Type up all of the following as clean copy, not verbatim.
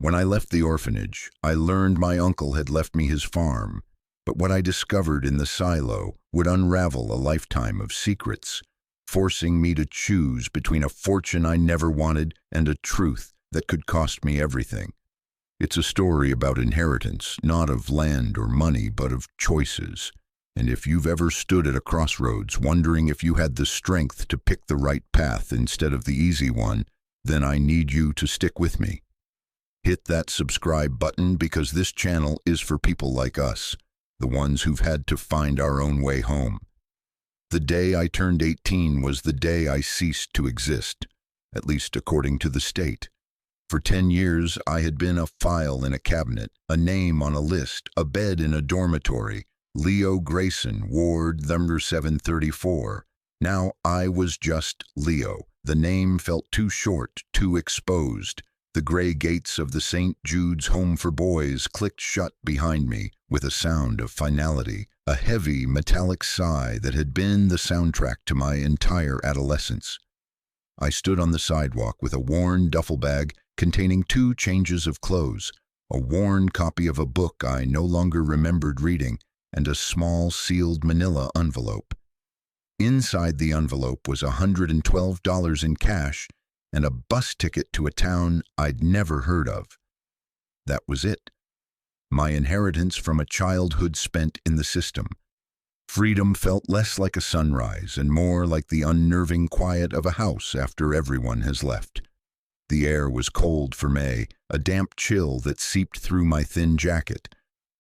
When I left the orphanage, I learned my uncle had left me his farm, but what I discovered in the silo would unravel a lifetime of secrets, forcing me to choose between a fortune I never wanted and a truth that could cost me everything. It's a story about inheritance, not of land or money, but of choices. And if you've ever stood at a crossroads wondering if you had the strength to pick the right path instead of the easy one, then I need you to stick with me. Hit that subscribe button because this channel is for people like us, the ones who've had to find our own way home. The day I turned 18 was the day I ceased to exist, at least according to the state. For 10 years, I had been a file in a cabinet, a name on a list, a bed in a dormitory. Leo Grayson, Ward number 734. Now I was just Leo. The name felt too short, too exposed. The gray gates of the St. Jude's Home for Boys clicked shut behind me with a sound of finality, a heavy, metallic sigh that had been the soundtrack to my entire adolescence. I stood on the sidewalk with a worn duffel bag containing 2 changes of clothes, a worn copy of a book I no longer remembered reading, and a small sealed manila envelope. Inside the envelope was $112 in cash and a bus ticket to a town I'd never heard of. That was it. My inheritance from a childhood spent in the system. Freedom felt less like a sunrise and more like the unnerving quiet of a house after everyone has left. The air was cold for May, a damp chill that seeped through my thin jacket.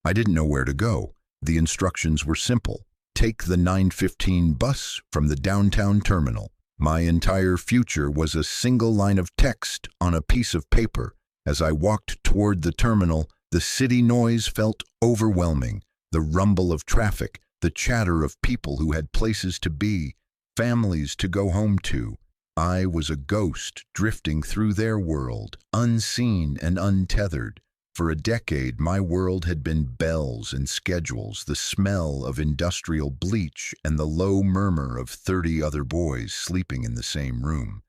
I didn't know where to go. The instructions were simple. Take the 9:15 bus from the downtown terminal. My entire future was a single line of text on a piece of paper. As I walked toward the terminal, the city noise felt overwhelming. The rumble of traffic, the chatter of people who had places to be, families to go home to. I was a ghost drifting through their world, unseen and untethered. For a decade, my world had been bells and schedules, the smell of industrial bleach, and the low murmur of 30 other boys sleeping in the same room.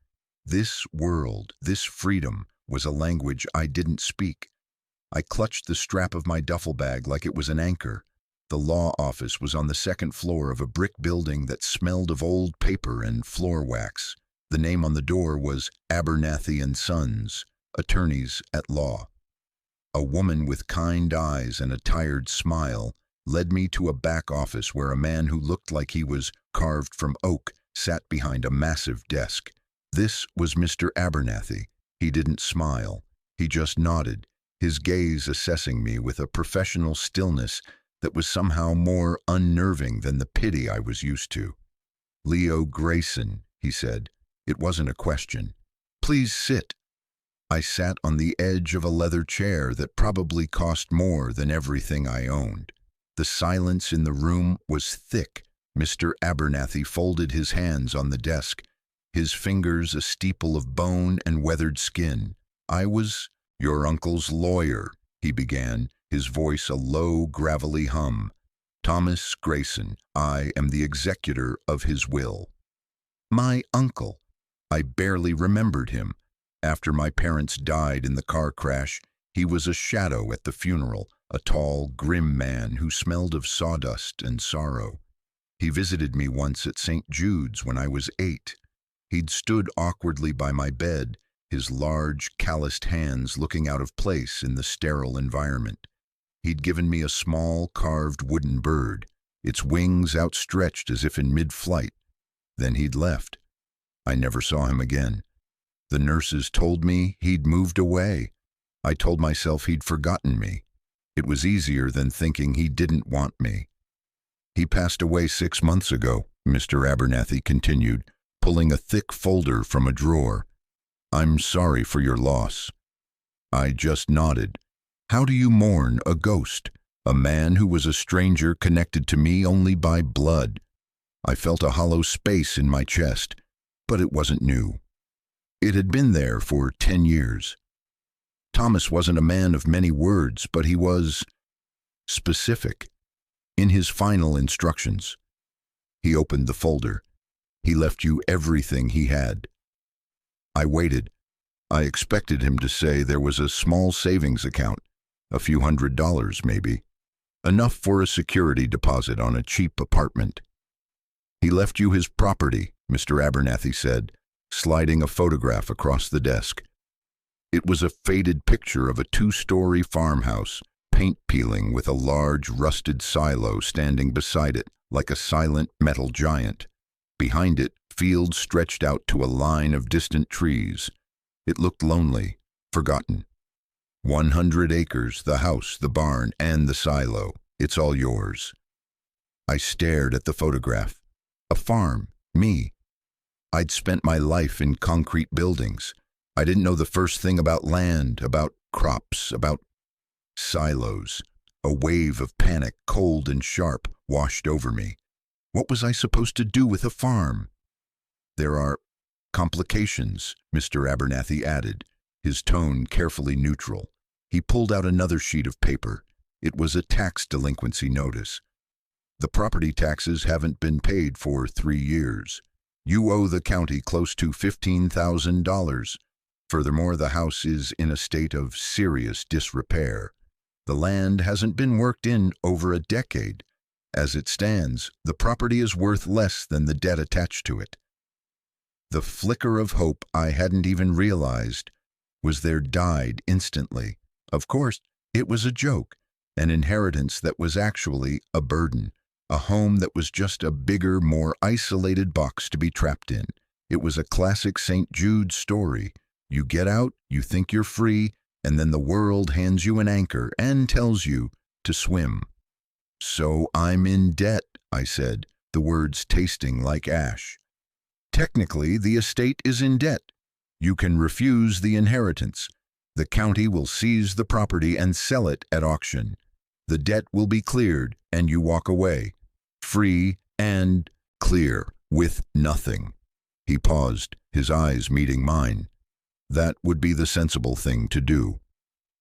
This world, this freedom, was a language I didn't speak. I clutched the strap of my duffel bag like it was an anchor. The law office was on the 2nd floor of a brick building that smelled of old paper and floor wax. The name on the door was Abernathy and Sons, attorneys at law. A woman with kind eyes and a tired smile led me to a back office where a man who looked like he was carved from oak sat behind a massive desk. This was Mr. Abernathy. He didn't smile. He just nodded, his gaze assessing me with a professional stillness that was somehow more unnerving than the pity I was used to. "Leo Grayson," he said. It wasn't a question. "Please sit." I sat on the edge of a leather chair that probably cost more than everything I owned. The silence in the room was thick. Mr. Abernathy folded his hands on the desk, his fingers a steeple of bone and weathered skin. "I was your uncle's lawyer," he began, his voice a low, gravelly hum. "Thomas Grayson. I am the executor of his will." My uncle. I barely remembered him. After my parents died in the car crash, he was a shadow at the funeral, a tall, grim man who smelled of sawdust and sorrow. He visited me once at St. Jude's when I was 8. He'd stood awkwardly by my bed, his large, calloused hands looking out of place in the sterile environment. He'd given me a small, carved wooden bird, its wings outstretched as if in mid-flight. Then he'd left. I never saw him again. The nurses told me he'd moved away. I told myself he'd forgotten me. It was easier than thinking he didn't want me. "He passed away 6 months ago," Mr. Abernathy continued, pulling a thick folder from a drawer. "I'm sorry for your loss." I just nodded. How do you mourn a ghost, a man who was a stranger connected to me only by blood? I felt a hollow space in my chest, but it wasn't new. It had been there for 10 years. Thomas wasn't a man of many words, but he was specific. In his final instructions, he opened the folder. "He left you everything he had." I waited. I expected him to say there was a small savings account, a few $100s maybe, enough for a security deposit on a cheap apartment. "He left you his property," Mr. Abernathy said, sliding a photograph across the desk. It was a faded picture of a 2-story farmhouse, paint peeling, with a large rusted silo standing beside it like a silent metal giant. Behind it, fields stretched out to a line of distant trees. It looked lonely, forgotten. 100 acres, the house, the barn, and the silo. It's all yours. I stared at the photograph. A farm, me. I'd spent my life in concrete buildings. I didn't know the first thing about land, about crops, about silos. A wave of panic, cold and sharp, washed over me. What was I supposed to do with a farm? "There are complications," Mr. Abernathy added, his tone carefully neutral. He pulled out another sheet of paper. It was a tax delinquency notice. "The property taxes haven't been paid for 3 years. You owe the county close to $15,000. Furthermore, the house is in a state of serious disrepair. The land hasn't been worked in over a decade. As it stands, the property is worth less than the debt attached to it." The flicker of hope I hadn't even realized was there died instantly. Of course, it was a joke, an inheritance that was actually a burden, a home that was just a bigger, more isolated box to be trapped in. It was a classic St. Jude story. You get out, you think you're free, and then the world hands you an anchor and tells you to swim. "So I'm in debt," I said, the words tasting like ash. "Technically, the estate is in debt. You can refuse the inheritance. The county will seize the property and sell it at auction. The debt will be cleared, and you walk away, free and clear, with nothing." He paused, his eyes meeting mine. "That would be the sensible thing to do."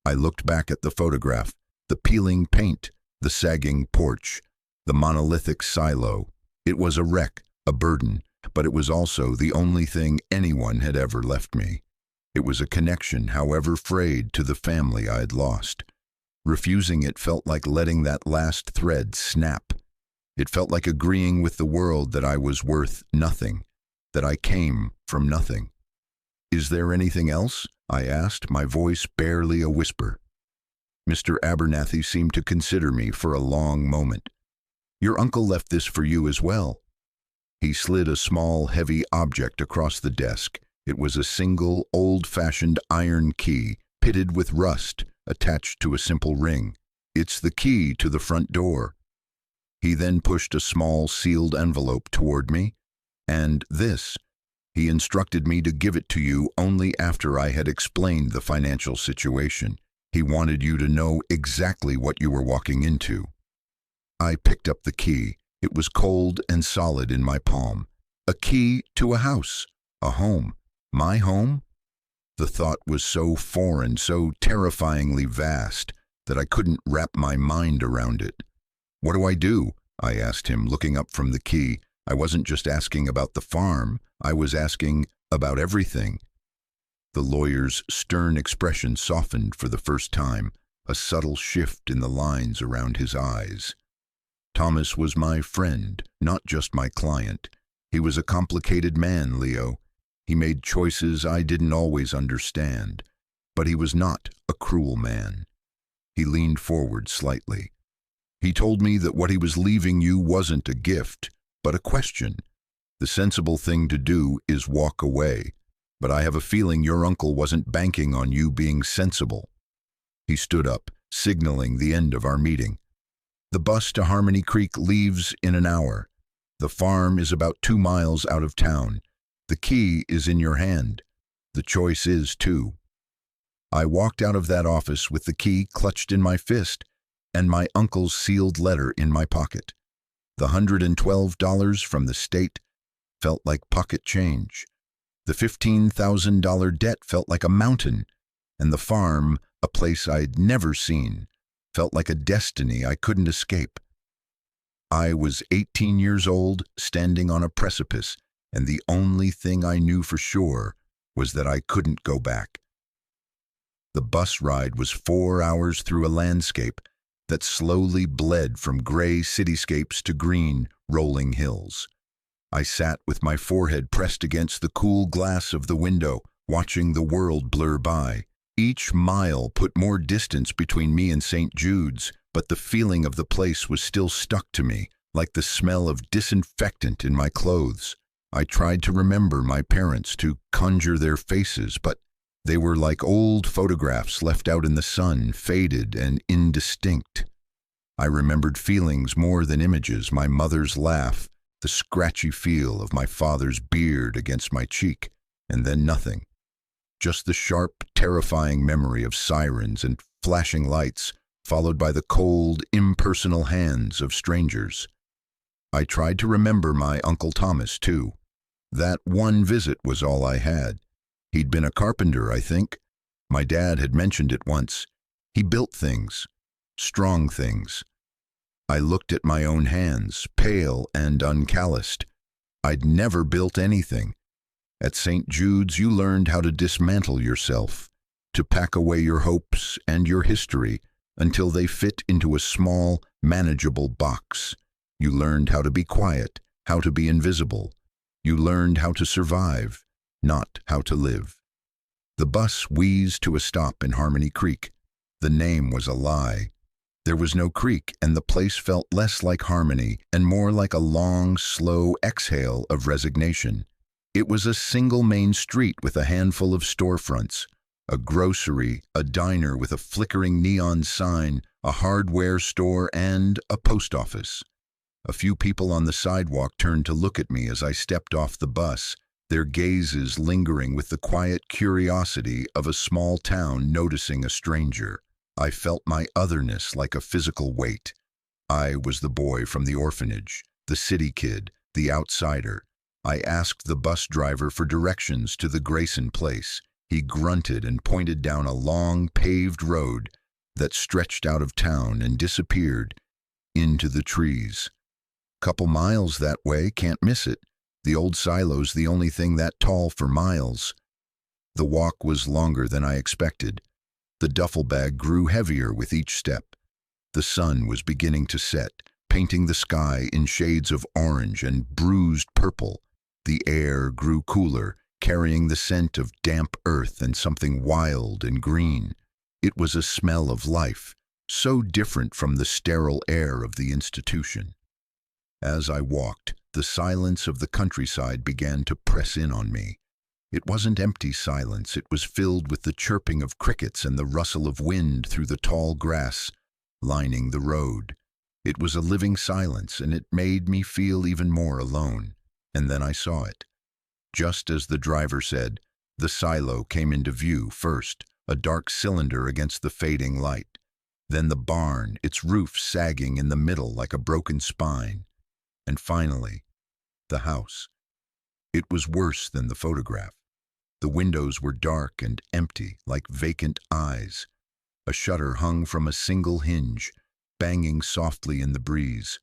I looked back at the photograph, the peeling paint, the sagging porch, the monolithic silo. It was a wreck, a burden, but it was also the only thing anyone had ever left me. It was a connection, however frayed, to the family I had lost. Refusing it felt like letting that last thread snap. It felt like agreeing with the world that I was worth nothing, that I came from nothing. "Is there anything else?" I asked, my voice barely a whisper. Mr. Abernathy seemed to consider me for a long moment. "Your uncle left this for you as well." He slid a small, heavy object across the desk. It was a single, old-fashioned iron key, pitted with rust, attached to a simple ring. "It's the key to the front door." He then pushed a small, sealed envelope toward me. "And this, he instructed me to give it to you only after I had explained the financial situation. He wanted you to know exactly what you were walking into." I picked up the key. It was cold and solid in my palm. A key to a house, a home. My home? The thought was so foreign, so terrifyingly vast, that I couldn't wrap my mind around it. "What do I do?" I asked him, looking up from the key. I wasn't just asking about the farm. I was asking about everything. The lawyer's stern expression softened for the first time, a subtle shift in the lines around his eyes. "Thomas was my friend, not just my client. He was a complicated man, Leo. He made choices I didn't always understand, but he was not a cruel man." He leaned forward slightly. "He told me that what he was leaving you wasn't a gift, but a question. The sensible thing to do is walk away, but I have a feeling your uncle wasn't banking on you being sensible." He stood up, signaling the end of our meeting. "The bus to Harmony Creek leaves in an hour. The farm is about 2 miles out of town. The key is in your hand. The choice is, too." I walked out of that office with the key clutched in my fist and my uncle's sealed letter in my pocket. The $112 from the state felt like pocket change. The $15,000 debt felt like a mountain, and the farm, a place I'd never seen, felt like a destiny I couldn't escape. I was 18 years old, standing on a precipice, and the only thing I knew for sure was that I couldn't go back. The bus ride was 4 hours through a landscape that slowly bled from gray cityscapes to green, rolling hills. I sat with my forehead pressed against the cool glass of the window, watching the world blur by. Each mile put more distance between me and St. Jude's, but the feeling of the place was still stuck to me, like the smell of disinfectant in my clothes. I tried to remember my parents, to conjure their faces, but they were like old photographs left out in the sun, faded and indistinct. I remembered feelings more than images: my mother's laugh, the scratchy feel of my father's beard against my cheek, and then nothing. Just the sharp, terrifying memory of sirens and flashing lights, followed by the cold, impersonal hands of strangers. I tried to remember my Uncle Thomas, too. That one visit was all I had. He'd been a carpenter, I think. My dad had mentioned it once. He built things, strong things. I looked at my own hands, pale and uncalloused. I'd never built anything. At St. Jude's, you learned how to dismantle yourself, to pack away your hopes and your history until they fit into a small, manageable box. You learned how to be quiet, how to be invisible. You learned how to survive, not how to live. The bus wheezed to a stop in Harmony Creek. The name was a lie. There was no creek, and the place felt less like Harmony and more like a long, slow exhale of resignation. It was a single main street with a handful of storefronts, a grocery, a diner with a flickering neon sign, a hardware store, and a post office. A few people on the sidewalk turned to look at me as I stepped off the bus, their gazes lingering with the quiet curiosity of a small town noticing a stranger. I felt my otherness like a physical weight. I was the boy from the orphanage, the city kid, the outsider. I asked the bus driver for directions to the Grayson place. He grunted and pointed down a long, paved road that stretched out of town and disappeared into the trees. Couple miles that way, can't miss it. The old silo's the only thing that tall for miles. The walk was longer than I expected. The duffel bag grew heavier with each step. The sun was beginning to set, painting the sky in shades of orange and bruised purple. The air grew cooler, carrying the scent of damp earth and something wild and green. It was a smell of life, so different from the sterile air of the institution. As I walked, the silence of the countryside began to press in on me. It wasn't empty silence, it was filled with the chirping of crickets and the rustle of wind through the tall grass lining the road. It was a living silence, and it made me feel even more alone. And then I saw it. Just as the driver said, the silo came into view first, a dark cylinder against the fading light. Then the barn, its roof sagging in the middle like a broken spine. And finally, the house. It was worse than the photograph. The windows were dark and empty, like vacant eyes. A shutter hung from a single hinge, banging softly in the breeze.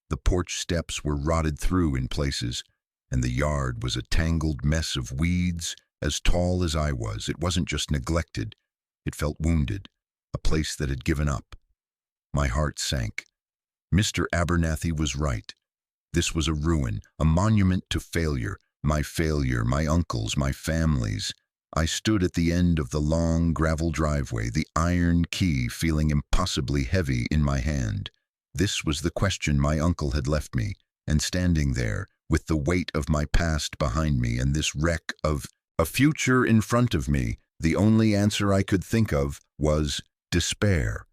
The porch steps were rotted through in places, and the yard was a tangled mess of weeds as tall as I was. It wasn't just neglected, it felt wounded, a place that had given up. My heart sank. Mr. Abernathy was right. This was a ruin, a monument to failure, my uncle's, my family's. I stood at the end of the long gravel driveway, the iron key feeling impossibly heavy in my hand. This was the question my uncle had left me, and standing there, with the weight of my past behind me and this wreck of a future in front of me, the only answer I could think of was despair.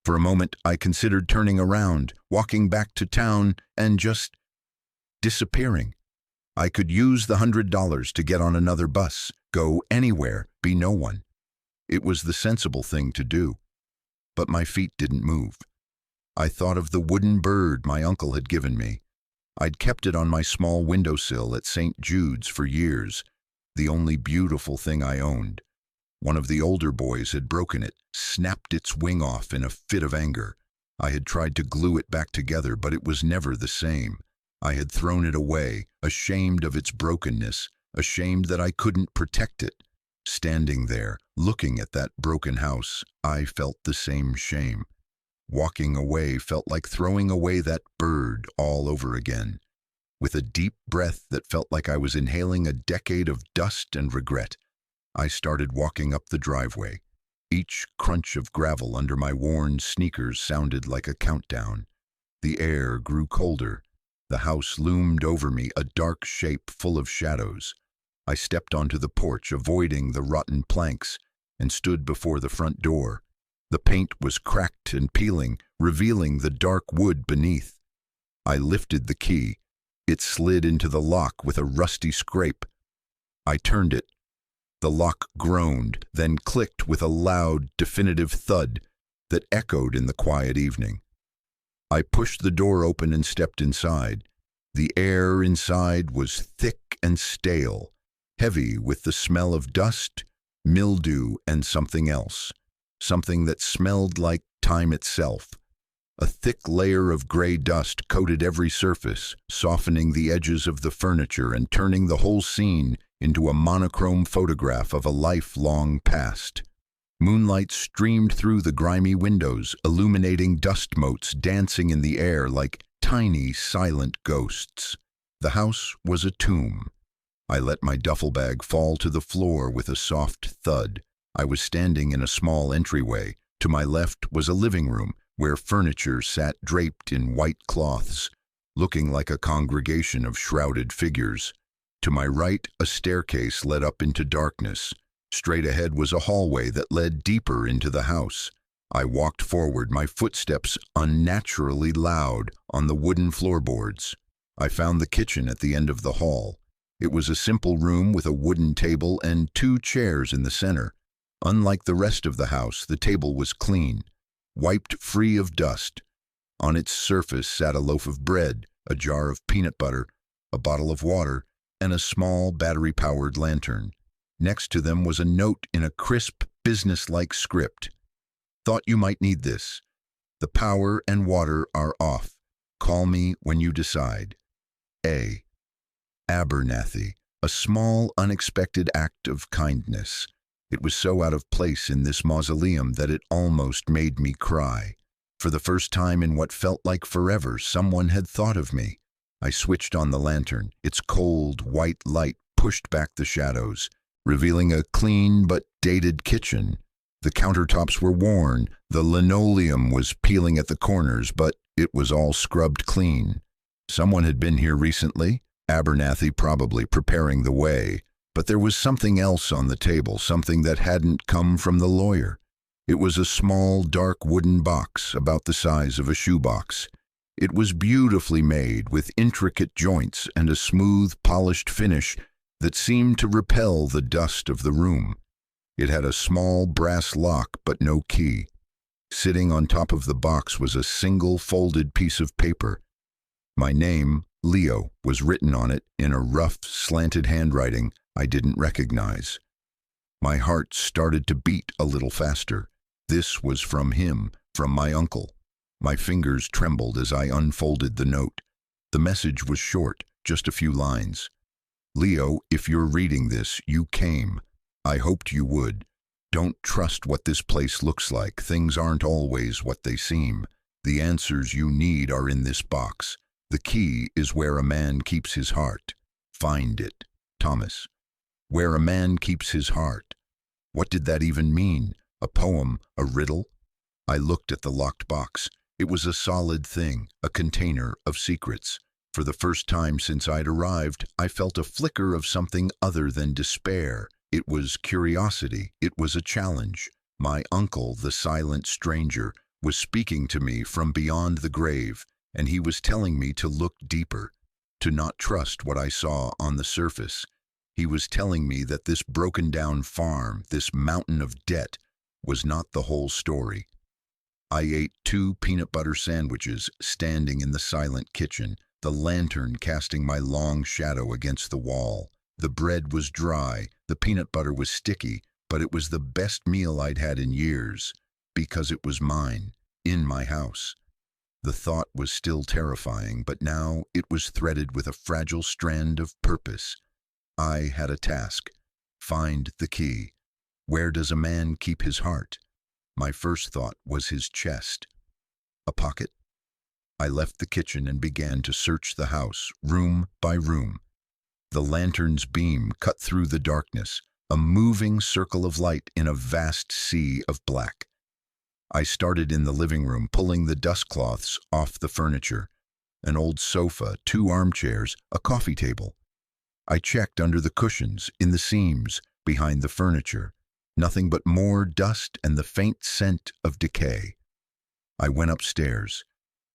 For a moment, I considered turning around, walking back to town, and just disappearing. I could use the $100 to get on another bus, go anywhere, be no one. It was the sensible thing to do. But my feet didn't move. I thought of the wooden bird my uncle had given me. I'd kept it on my small windowsill at St. Jude's for years, the only beautiful thing I owned. One of the older boys had broken it, snapped its wing off in a fit of anger. I had tried to glue it back together, but it was never the same. I had thrown it away, ashamed of its brokenness, ashamed that I couldn't protect it. Standing there, looking at that broken house, I felt the same shame. Walking away felt like throwing away that bird all over again. With a deep breath that felt like I was inhaling a decade of dust and regret, I started walking up the driveway. Each crunch of gravel under my worn sneakers sounded like a countdown. The air grew colder. The house loomed over me, a dark shape full of shadows. I stepped onto the porch, avoiding the rotten planks, and stood before the front door. The paint was cracked and peeling, revealing the dark wood beneath. I lifted the key. It slid into the lock with a rusty scrape. I turned it. The lock groaned, then clicked with a loud, definitive thud that echoed in the quiet evening. I pushed the door open and stepped inside. The air inside was thick and stale, heavy with the smell of dust, mildew, and something else. Something that smelled like time itself. A thick layer of gray dust coated every surface, softening the edges of the furniture and turning the whole scene into a monochrome photograph of a life-long past. Moonlight streamed through the grimy windows, illuminating dust motes dancing in the air like tiny, silent ghosts. The house was a tomb. I let my duffel bag fall to the floor with a soft thud. I was standing in a small entryway. To my left was a living room, where furniture sat draped in white cloths, looking like a congregation of shrouded figures. To my right, a staircase led up into darkness. Straight ahead was a hallway that led deeper into the house. I walked forward, my footsteps unnaturally loud on the wooden floorboards. I found the kitchen at the end of the hall. It was a simple room with a wooden table and 2 chairs in the center. Unlike the rest of the house, the table was clean, wiped free of dust. On its surface sat a loaf of bread, a jar of peanut butter, a bottle of water, and a small battery-powered lantern. Next to them was a note in a crisp, business-like script. Thought you might need this. The power and water are off. Call me when you decide. A. Abernathy. A small, unexpected act of kindness. It was so out of place in this mausoleum that it almost made me cry. For the first time in what felt like forever, someone had thought of me. I switched on the lantern. Its cold, white light pushed back the shadows, revealing a clean but dated kitchen. The countertops were worn, the linoleum was peeling at the corners, but it was all scrubbed clean. Someone had been here recently, Abernathy probably preparing the way. But there was something else on the table, something that hadn't come from the lawyer. It was a small, dark wooden box about the size of a shoebox. It was beautifully made, with intricate joints and a smooth, polished finish that seemed to repel the dust of the room. It had a small brass lock, but no key. Sitting on top of the box was a single folded piece of paper. My name, Leo, was written on it in a rough, slanted handwriting I didn't recognize. My heart started to beat a little faster. This was from him, from my uncle. My fingers trembled as I unfolded the note. The message was short, just a few lines. Leo, if you're reading this, you came. I hoped you would. Don't trust what this place looks like. Things aren't always what they seem. The answers you need are in this box. The key is where a man keeps his heart. Find it. Thomas. Where a man keeps his heart. What did that even mean? A poem? A riddle? I looked at the locked box. It was a solid thing, a container of secrets. For the first time since I'd arrived, I felt a flicker of something other than despair. It was curiosity. It was a challenge. My uncle, the silent stranger, was speaking to me from beyond the grave, and he was telling me to look deeper, to not trust what I saw on the surface. He was telling me that this broken-down farm, this mountain of debt, was not the whole story. I ate 2 peanut butter sandwiches, standing in the silent kitchen, the lantern casting my long shadow against the wall. The bread was dry, the peanut butter was sticky, but it was the best meal I'd had in years, because it was mine, in my house. The thought was still terrifying, but now it was threaded with a fragile strand of purpose. I had a task. Find the key. Where does a man keep his heart? My first thought was his chest. A pocket? I left the kitchen and began to search the house, room by room. The lantern's beam cut through the darkness, a moving circle of light in a vast sea of black. I started in the living room, pulling the dustcloths off the furniture. An old sofa, 2 armchairs, a coffee table. I checked under the cushions, in the seams, behind the furniture. Nothing but more dust and the faint scent of decay. I went upstairs.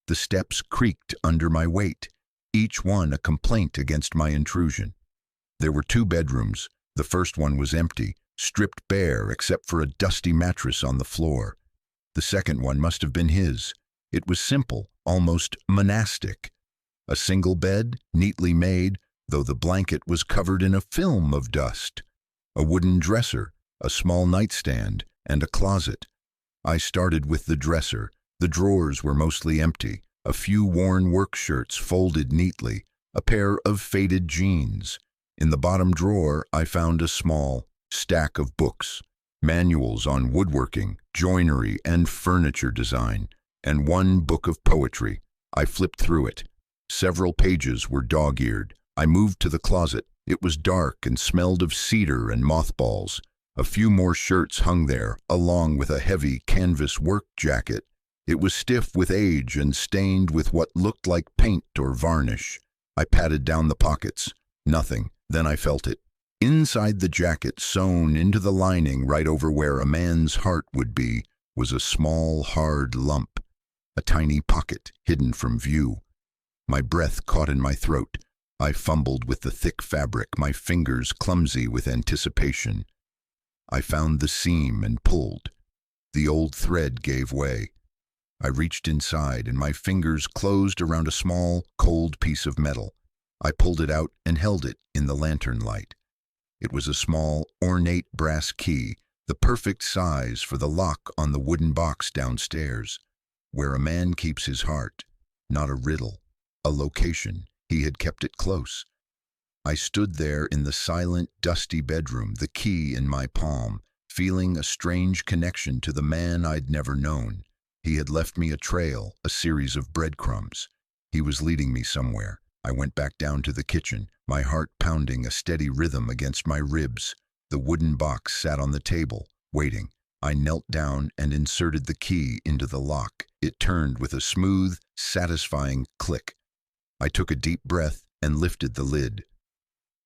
The steps creaked under my weight, each one a complaint against my intrusion. There were 2 bedrooms. The first one was empty, stripped bare except for a dusty mattress on the floor. The second one must have been his. It was simple, almost monastic. A single bed, neatly made, though the blanket was covered in a film of dust. A wooden dresser, a small nightstand, and a closet. I started with the dresser. The drawers were mostly empty, a few worn work shirts folded neatly, a pair of faded jeans. In the bottom drawer, I found a small stack of books, manuals on woodworking, joinery, and furniture design, and 1 book of poetry. I flipped through it. Several pages were dog-eared. I moved to the closet. It was dark and smelled of cedar and mothballs. A few more shirts hung there, along with a heavy canvas work jacket. It was stiff with age and stained with what looked like paint or varnish. I patted down the pockets. Nothing. Then I felt it. Inside the jacket, sewn into the lining right over where a man's heart would be, was a small, hard lump. A tiny pocket, hidden from view. My breath caught in my throat. I fumbled with the thick fabric, my fingers clumsy with anticipation. I found the seam and pulled. The old thread gave way. I reached inside and my fingers closed around a small, cold piece of metal. I pulled it out and held it in the lantern light. It was a small, ornate brass key, the perfect size for the lock on the wooden box downstairs. Where a man keeps his heart, not a riddle, a location. He had kept it close. I stood there in the silent, dusty bedroom, the key in my palm, feeling a strange connection to the man I'd never known. He had left me a trail, a series of breadcrumbs. He was leading me somewhere. I went back down to the kitchen, my heart pounding a steady rhythm against my ribs. The wooden box sat on the table, waiting. I knelt down and inserted the key into the lock. It turned with a smooth, satisfying click. I took a deep breath and lifted the lid.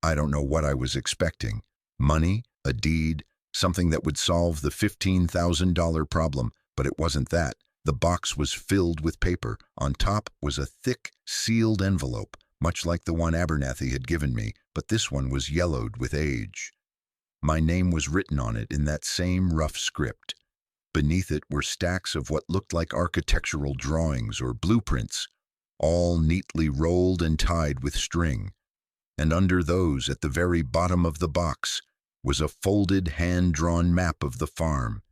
I don't know what I was expecting. Money, a deed, something that would solve the $15,000 problem, but it wasn't that. The box was filled with paper. On top was a thick, sealed envelope, much like the one Abernathy had given me, but this one was yellowed with age. My name was written on it in that same rough script. Beneath it were stacks of what looked like architectural drawings or blueprints, all neatly rolled and tied with string. And under those, at the very bottom of the box, was a folded, hand-drawn map of the farm.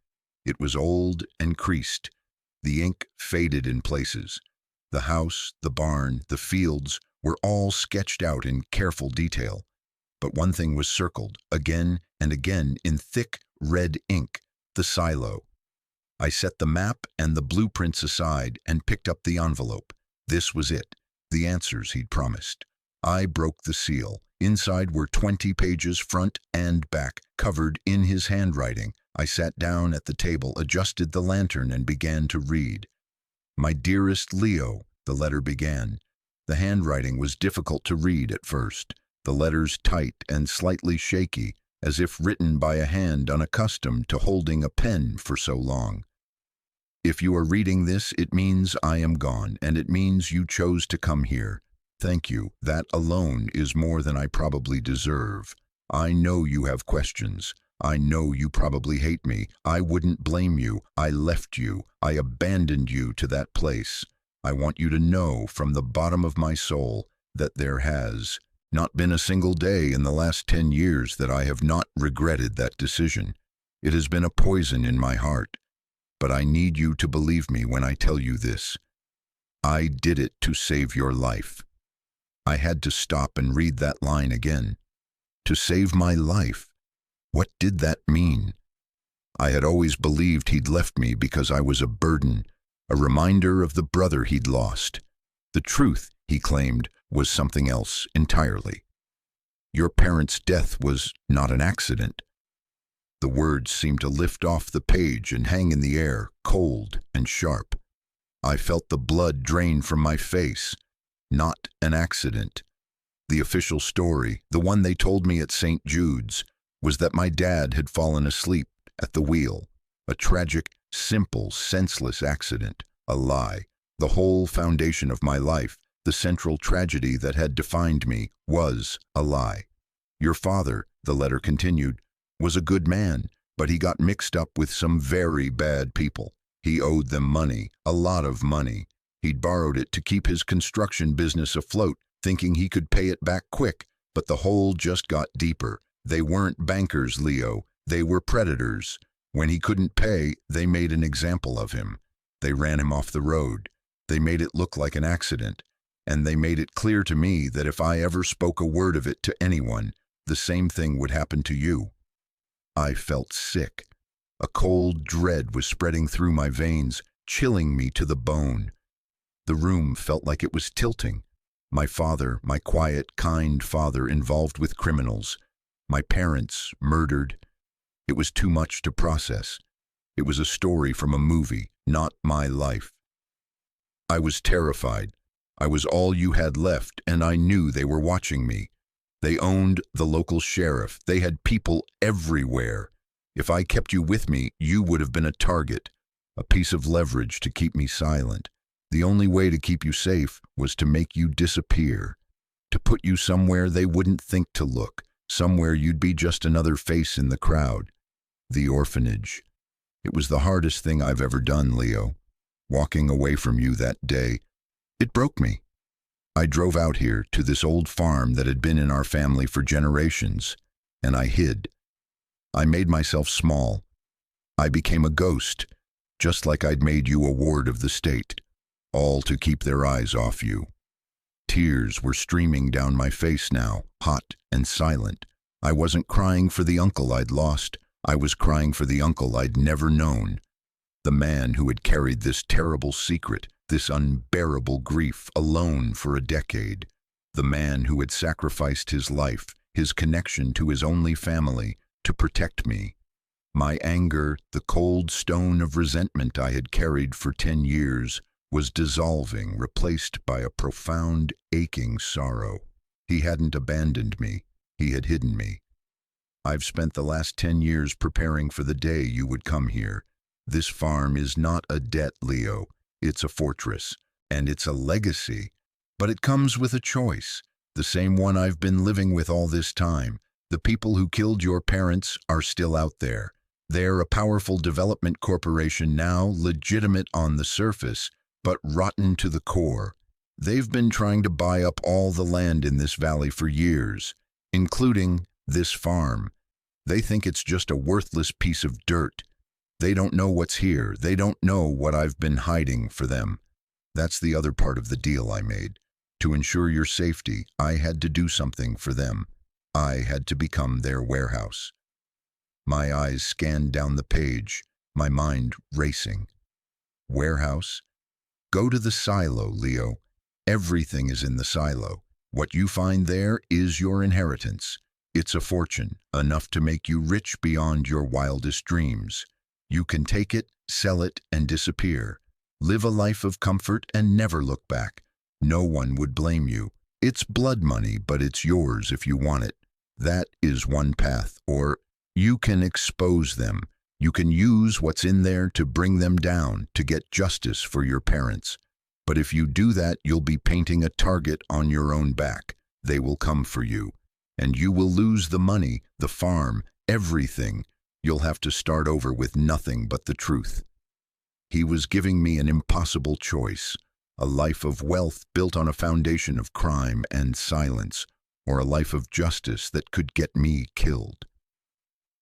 It was old and creased. The ink faded in places. The house, the barn, the fields were all sketched out in careful detail. But one thing was circled, again and again, in thick red ink: the silo. I set the map and the blueprints aside and picked up the envelope. This was it, the answers he'd promised. I broke the seal. Inside were 20 pages, front and back, covered in his handwriting. I sat down at the table, adjusted the lantern, and began to read. "My dearest Leo," the letter began. The handwriting was difficult to read at first, the letters tight and slightly shaky, as if written by a hand unaccustomed to holding a pen for so long. "If you are reading this, it means I am gone, and it means you chose to come here. Thank you. That alone is more than I probably deserve. I know you have questions. I know you probably hate me. I wouldn't blame you. I left you. I abandoned you to that place. I want you to know from the bottom of my soul that there has not been a single day in the last 10 years that I have not regretted that decision. It has been a poison in my heart. But I need you to believe me when I tell you this. I did it to save your life." I had to stop and read that line again. to save my life. What did that mean? I had always believed he'd left me because I was a burden, a reminder of the brother he'd lost. The truth, he claimed, was something else entirely. Your parents' death was not an accident. The words seemed to lift off the page and hang in the air, cold and sharp. I felt the blood drain from my face. Not an accident. The official story, the one they told me at St. Jude's, was that my dad had fallen asleep at the wheel. A tragic, simple, senseless accident. A lie. The whole foundation of my life, the central tragedy that had defined me, was a lie. Your father, the letter continued, was a good man, but he got mixed up with some very bad people. He owed them money, a lot of money. He'd borrowed it to keep his construction business afloat, thinking he could pay it back quick, but the hole just got deeper. They weren't bankers, Leo. They were predators. When he couldn't pay, they made an example of him. They ran him off the road. They made it look like an accident, and they made it clear to me that if I ever spoke a word of it to anyone, the same thing would happen to you. I felt sick. A cold dread was spreading through my veins, chilling me to the bone. The room felt like it was tilting. My father, my quiet, kind father, involved with criminals. My parents murdered. It was too much to process. It was a story from a movie, not my life. I was terrified. I was all you had left, and I knew they were watching me. They owned the local sheriff. They had people everywhere. If I kept you with me, you would have been a target, a piece of leverage to keep me silent. The only way to keep you safe was to make you disappear, to put you somewhere they wouldn't think to look, somewhere you'd be just another face in the crowd. The orphanage. It was the hardest thing I've ever done, Leo. Walking away from you that day, it broke me. I drove out here to this old farm that had been in our family for generations, and I hid. I made myself small. I became a ghost, just like I'd made you a ward of the state, all to keep their eyes off you. Tears were streaming down my face now, hot and silent. I wasn't crying for the uncle I'd lost. I was crying for the uncle I'd never known. The man who had carried this terrible secret, this unbearable grief, alone for a decade. The man who had sacrificed his life, his connection to his only family, to protect me. My anger, the cold stone of resentment I had carried for 10 years, was dissolving, replaced by a profound, aching sorrow. He hadn't abandoned me. He had hidden me. I've spent the last 10 years preparing for the day you would come here. This farm is not a debt, Leo. It's a fortress, and it's a legacy. But it comes with a choice, the same one I've been living with all this time. The people who killed your parents are still out there. They're a powerful development corporation now, legitimate on the surface, but rotten to the core. They've been trying to buy up all the land in this valley for years, including this farm. They think it's just a worthless piece of dirt. They don't know what's here. They don't know what I've been hiding for them. That's the other part of the deal I made. To ensure your safety, I had to do something for them. I had to become their warehouse. My eyes scanned down the page, my mind racing. Warehouse? Go to the silo, Leo. Everything is in the silo. What you find there is your inheritance. It's a fortune, enough to make you rich beyond your wildest dreams. You can take it, sell it, and disappear. Live a life of comfort and never look back. No one would blame you. It's blood money, but it's yours if you want it. That is one path. Or you can expose them. You can use what's in there to bring them down, to get justice for your parents. But if you do that, you'll be painting a target on your own back. They will come for you. And you will lose the money, the farm, everything. You'll have to start over with nothing but the truth. He was giving me an impossible choice, a life of wealth built on a foundation of crime and silence, or a life of justice that could get me killed.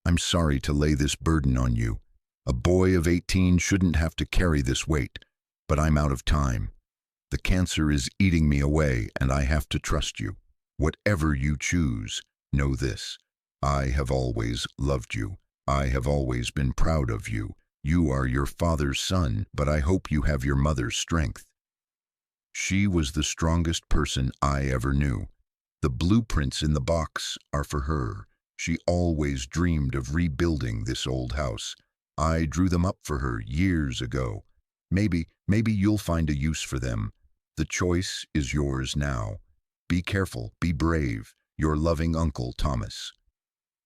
I'm sorry to lay this burden on you. A boy of 18 shouldn't have to carry this weight, but I'm out of time. The cancer is eating me away, and I have to trust you. Whatever you choose, know this. I have always loved you. I have always been proud of you. You are your father's son, but I hope you have your mother's strength. She was the strongest person I ever knew. The blueprints in the box are for her. She always dreamed of rebuilding this old house. I drew them up for her years ago. Maybe you'll find a use for them. The choice is yours now. Be careful, be brave. Your loving Uncle Thomas.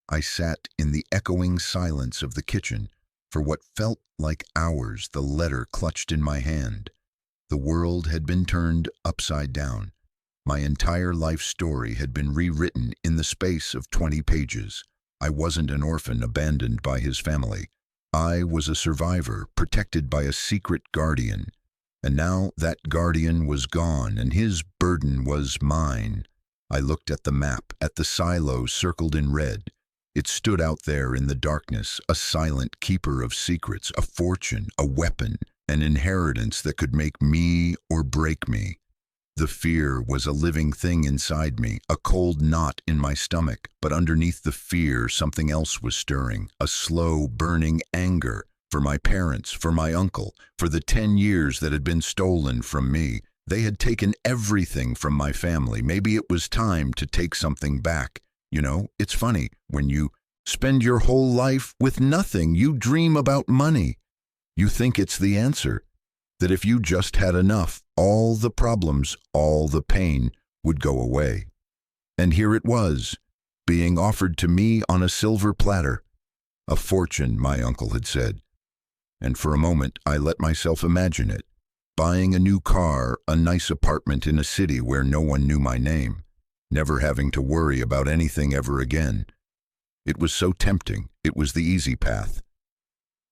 I sat in the echoing silence of the kitchen. For what felt like hours, the letter clutched in my hand. The world had been turned upside down. My entire life story had been rewritten in the space of 20 pages. I wasn't an orphan abandoned by his family. I was a survivor, protected by a secret guardian. And now that guardian was gone, and his burden was mine. I looked at the map, at the silo circled in red. It stood out there in the darkness, a silent keeper of secrets, a fortune, a weapon, an inheritance that could make me or break me. The fear was a living thing inside me, a cold knot in my stomach, but underneath the fear something else was stirring, a slow, burning anger for my parents, for my uncle, for the 10 years that had been stolen from me. They had taken everything from my family. Maybe it was time to take something back. You know, it's funny, when you spend your whole life with nothing, you dream about money. You think it's the answer, that if you just had enough, all the problems, all the pain would go away. And here it was, being offered to me on a silver platter. A fortune, my uncle had said. And for a moment, I let myself imagine it. Buying a new car, a nice apartment in a city where no one knew my name. Never having to worry about anything ever again. It was so tempting. It was the easy path.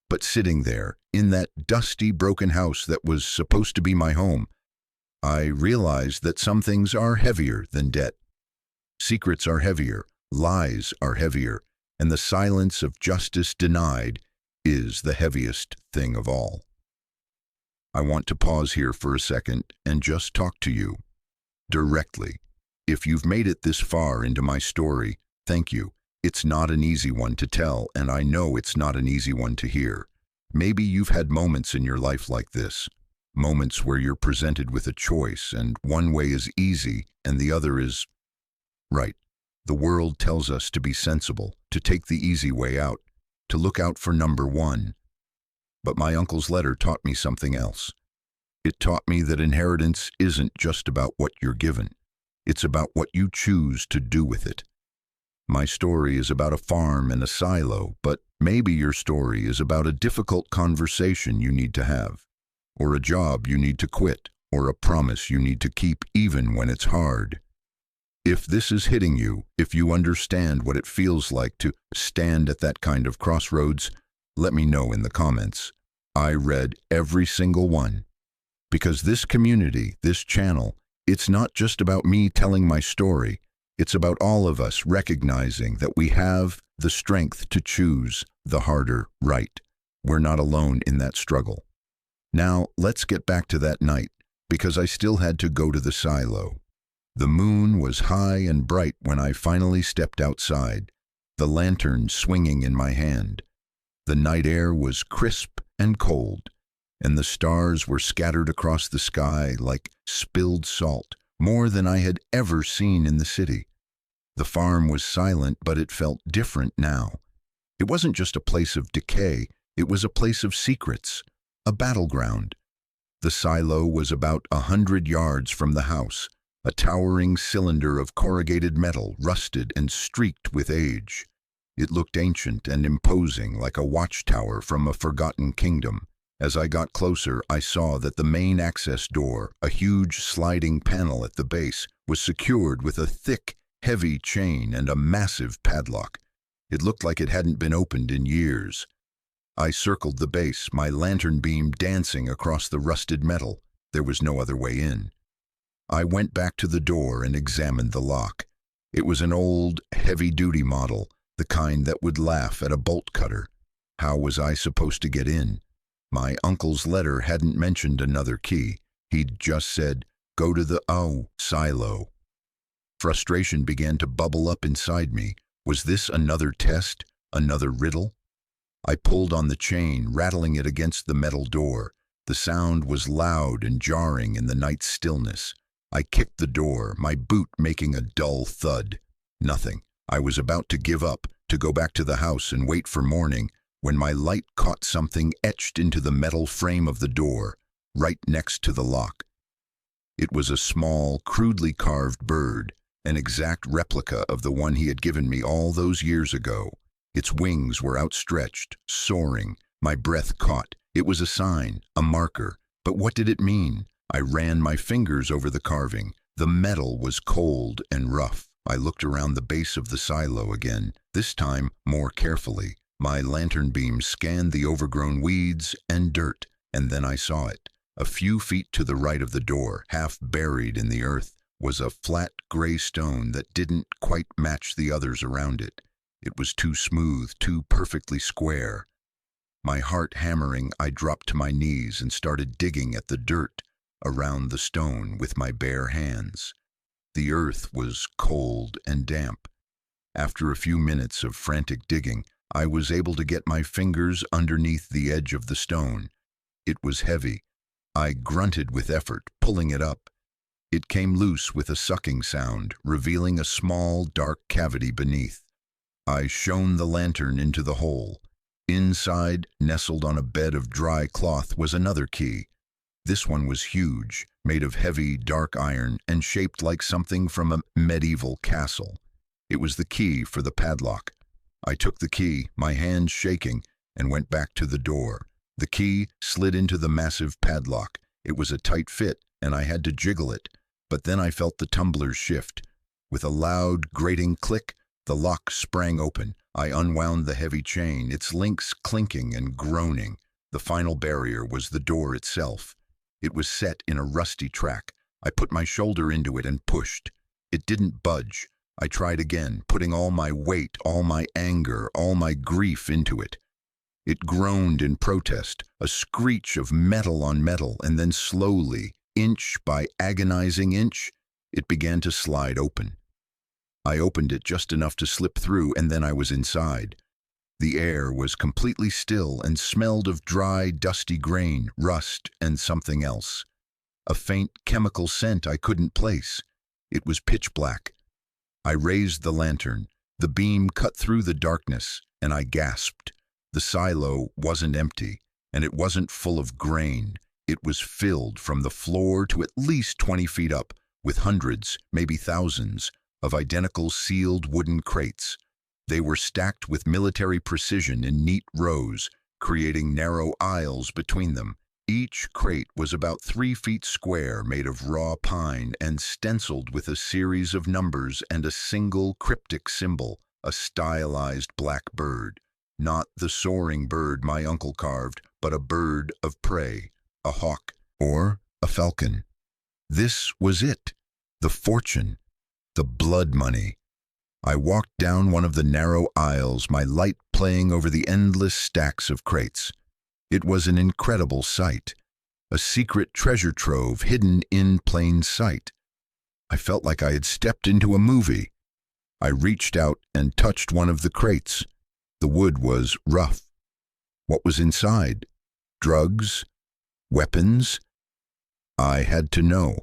But sitting there, in that dusty, broken house that was supposed to be my home, I realized that some things are heavier than debt. Secrets are heavier, lies are heavier, and the silence of justice denied is the heaviest thing of all. I want to pause here for a second and just talk to you, directly. If you've made it this far into my story, thank you. It's not an easy one to tell, and I know it's not an easy one to hear. Maybe you've had moments in your life like this, moments where you're presented with a choice, and one way is easy, and the other is right. The world tells us to be sensible, to take the easy way out, to look out for number one. But my uncle's letter taught me something else. It taught me that inheritance isn't just about what you're given. It's about what you choose to do with it. My story is about a farm and a silo, but maybe your story is about a difficult conversation you need to have, or a job you need to quit, or a promise you need to keep even when it's hard. If this is hitting you, if you understand what it feels like to stand at that kind of crossroads, let me know in the comments. I read every single one. Because this community, this channel, it's not just about me telling my story. It's about all of us recognizing that we have the strength to choose the harder right. We're not alone in that struggle. Now, let's get back to that night, because I still had to go to the silo. The moon was high and bright when I finally stepped outside, the lantern swinging in my hand. The night air was crisp and cold, and the stars were scattered across the sky like spilled salt, more than I had ever seen in the city. The farm was silent, but it felt different now. It wasn't just a place of decay, it was a place of secrets, a battleground. The silo was about 100 yards from the house, a towering cylinder of corrugated metal, rusted and streaked with age. It looked ancient and imposing, like a watchtower from a forgotten kingdom. As I got closer, I saw that the main access door, a huge sliding panel at the base, was secured with a thick, heavy chain and a massive padlock. It looked like it hadn't been opened in years. I circled the base, my lantern beam dancing across the rusted metal. There was no other way in. I went back to the door and examined the lock. It was an old, heavy-duty model, the kind that would laugh at a bolt cutter. How was I supposed to get in? My uncle's letter hadn't mentioned another key. He'd just said, go to the silo. Frustration began to bubble up inside me. Was this another test? Another riddle? I pulled on the chain, rattling it against the metal door. The sound was loud and jarring in the night stillness. I kicked the door, my boot making a dull thud. Nothing. I was about to give up, to go back to the house and wait for morning, when my light caught something etched into the metal frame of the door, right next to the lock. It was a small, crudely carved bird, an exact replica of the one he had given me all those years ago. Its wings were outstretched, soaring. My breath caught. It was a sign, a marker. But what did it mean? I ran my fingers over the carving. The metal was cold and rough. I looked around the base of the silo again, this time more carefully. My lantern beam scanned the overgrown weeds and dirt, and then I saw it. A few feet to the right of the door, half buried in the earth, was a flat gray stone that didn't quite match the others around it. It was too smooth, too perfectly square. My heart hammering, I dropped to my knees and started digging at the dirt around the stone with my bare hands. The earth was cold and damp. After a few minutes of frantic digging, I was able to get my fingers underneath the edge of the stone. It was heavy. I grunted with effort, pulling it up. It came loose with a sucking sound, revealing a small, dark cavity beneath. I shone the lantern into the hole. Inside, nestled on a bed of dry cloth, was another key. This one was huge, made of heavy, dark iron, and shaped like something from a medieval castle. It was the key for the padlock. I took the key, my hands shaking, and went back to the door. The key slid into the massive padlock. It was a tight fit, and I had to jiggle it. But then I felt the tumblers shift. With a loud, grating click, the lock sprang open. I unwound the heavy chain, its links clinking and groaning. The final barrier was the door itself. It was set in a rusty track. I put my shoulder into it and pushed. It didn't budge. I tried again, putting all my weight, all my anger, all my grief into it. It groaned in protest, a screech of metal on metal, and then slowly, inch by agonizing inch, it began to slide open. I opened it just enough to slip through, and then I was inside. The air was completely still and smelled of dry, dusty grain, rust, and something else. A faint chemical scent I couldn't place. It was pitch black. I raised the lantern. The beam cut through the darkness, and I gasped. The silo wasn't empty, and it wasn't full of grain. It was filled from the floor to at least 20 feet up with hundreds, maybe thousands, of identical sealed wooden crates. They were stacked with military precision in neat rows, creating narrow aisles between them. Each crate was about 3 feet square, made of raw pine and stenciled with a series of numbers and a single cryptic symbol, a stylized black bird. Not the soaring bird my uncle carved, but a bird of prey, a hawk, or a falcon. This was it, the fortune, the blood money. I walked down one of the narrow aisles, my light playing over the endless stacks of crates. It was an incredible sight, a secret treasure trove hidden in plain sight. I felt like I had stepped into a movie. I reached out and touched one of the crates. The wood was rough. What was inside? Drugs? Weapons? I had to know.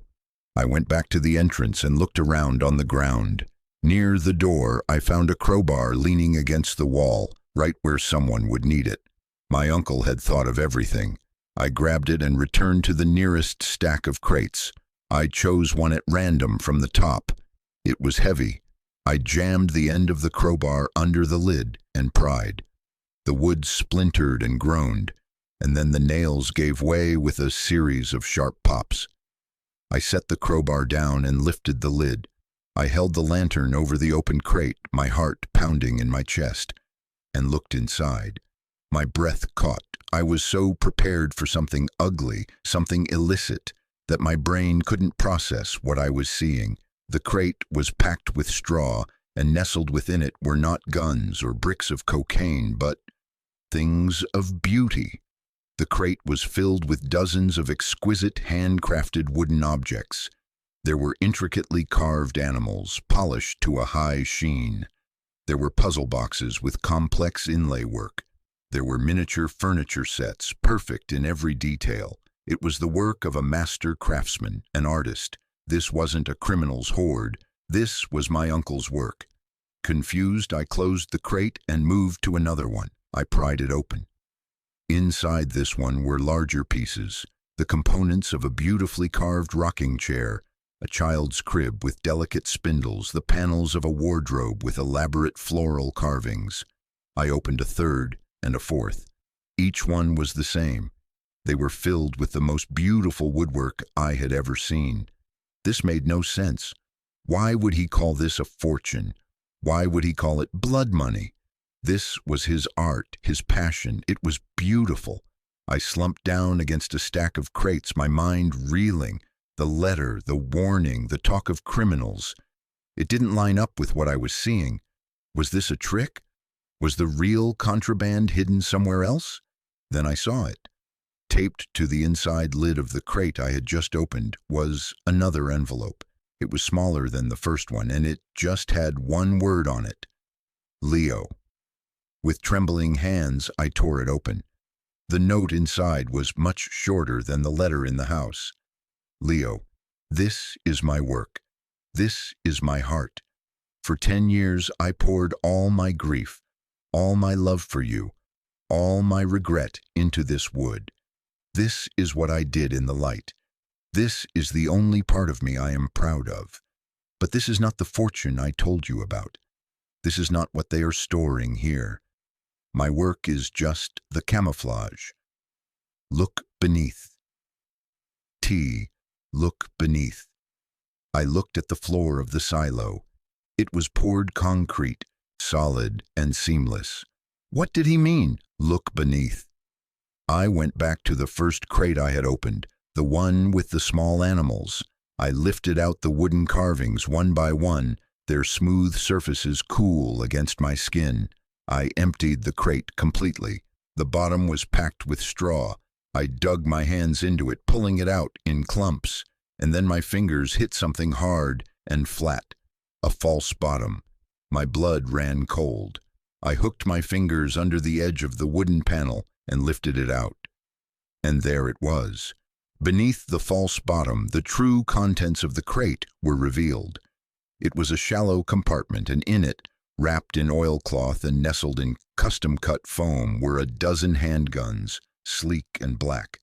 I went back to the entrance and looked around on the ground. Near the door, I found a crowbar leaning against the wall, right where someone would need it. My uncle had thought of everything. I grabbed it and returned to the nearest stack of crates. I chose one at random from the top. It was heavy. I jammed the end of the crowbar under the lid and pried. The wood splintered and groaned, and then the nails gave way with a series of sharp pops. I set the crowbar down and lifted the lid. I held the lantern over the open crate, my heart pounding in my chest, and looked inside. My breath caught. I was so prepared for something ugly, something illicit, that my brain couldn't process what I was seeing. The crate was packed with straw, and nestled within it were not guns or bricks of cocaine, but things of beauty. The crate was filled with dozens of exquisite handcrafted wooden objects. There were intricately carved animals, polished to a high sheen. There were puzzle boxes with complex inlay work. There were miniature furniture sets, perfect in every detail. It was the work of a master craftsman, an artist. This wasn't a criminal's hoard. This was my uncle's work. Confused, I closed the crate and moved to another one. I pried it open. Inside this one were larger pieces, the components of a beautifully carved rocking chair, a child's crib with delicate spindles, the panels of a wardrobe with elaborate floral carvings. I opened a third and a fourth. Each one was the same. They were filled with the most beautiful woodwork I had ever seen. This made no sense. Why would he call this a fortune? Why would he call it blood money? This was his art, his passion. It was beautiful. I slumped down against a stack of crates, my mind reeling. The letter, the warning, the talk of criminals. It didn't line up with what I was seeing. Was this a trick? Was the real contraband hidden somewhere else? Then I saw it. Taped to the inside lid of the crate I had just opened was another envelope. It was smaller than the first one, and it just had one word on it. Leo. With trembling hands, I tore it open. The note inside was much shorter than the letter in the house. Leo, this is my work. This is my heart. For 10 years, I poured all my grief, all my love for you, all my regret into this wood. This is what I did in the light. This is the only part of me I am proud of. But this is not the fortune I told you about. This is not what they are storing here. My work is just the camouflage. Look beneath. Look beneath. I looked at the floor of the silo. It was poured concrete, solid and seamless. What did he mean, look beneath? I went back to the first crate I had opened, the one with the small animals. I lifted out the wooden carvings one by one, their smooth surfaces cool against my skin. I emptied the crate completely. The bottom was packed with straw. I dug my hands into it, pulling it out in clumps, and then my fingers hit something hard and flat, a false bottom. My blood ran cold. I hooked my fingers under the edge of the wooden panel and lifted it out. And there it was. Beneath the false bottom, the true contents of the crate were revealed. It was a shallow compartment, and in it, wrapped in oilcloth and nestled in custom-cut foam, were a dozen handguns, sleek and black.